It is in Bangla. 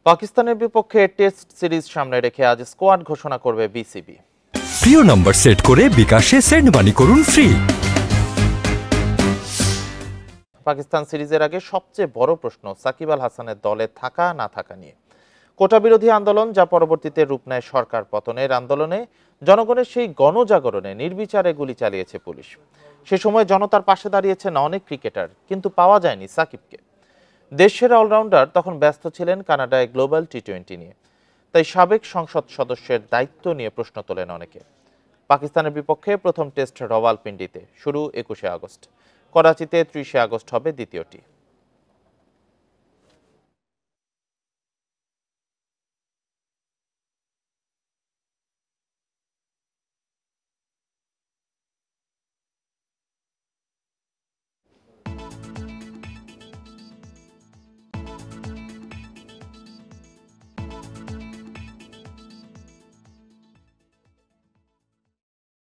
পাকিস্তানের বিপক্ষে টেস্ট সিরিজ সামনে রেখে আজ স্কোয়াড ঘোষণা করবে বিসিবি। প্রিয় নাম্বার সেট করে বিকাশে সেন্ড মানি করুন ফ্রি। পাকিস্তান সিরিজের আগে সবচেয়ে বড় প্রশ্ন সাকিব আল হাসানের দলে থাকা না থাকা নিয়ে। কোটা বিরোধী আন্দোলন যা পরবর্তীতে রূপ নেয় সরকার পতনের আন্দোলনে, জনগণের সেই গণজাগরণে নির্বিচারে গুলি চালিয়েছে পুলিশ। সে সময় জনতার পাশে দাঁড়িয়েছেন অনেক ক্রিকেটার, কিন্তু পাওয়া যায়নি সাকিবকে। দেশের অলরাউন্ডার তখন ব্যস্ত ছিলেন কানাডায় গ্লোবাল টি-20 নিয়ে। তাই সাবেক সংসদ সদস্যের দায়িত্ব নিয়ে প্রশ্ন তোলেন অনেকে। পাকিস্তানের বিপক্ষে প্রথম টেস্ট রাওয়ালপিন্ডিতে শুরু 21শে আগস্ট, করাচিতে 30শে আগস্ট হবে দ্বিতীয়টি।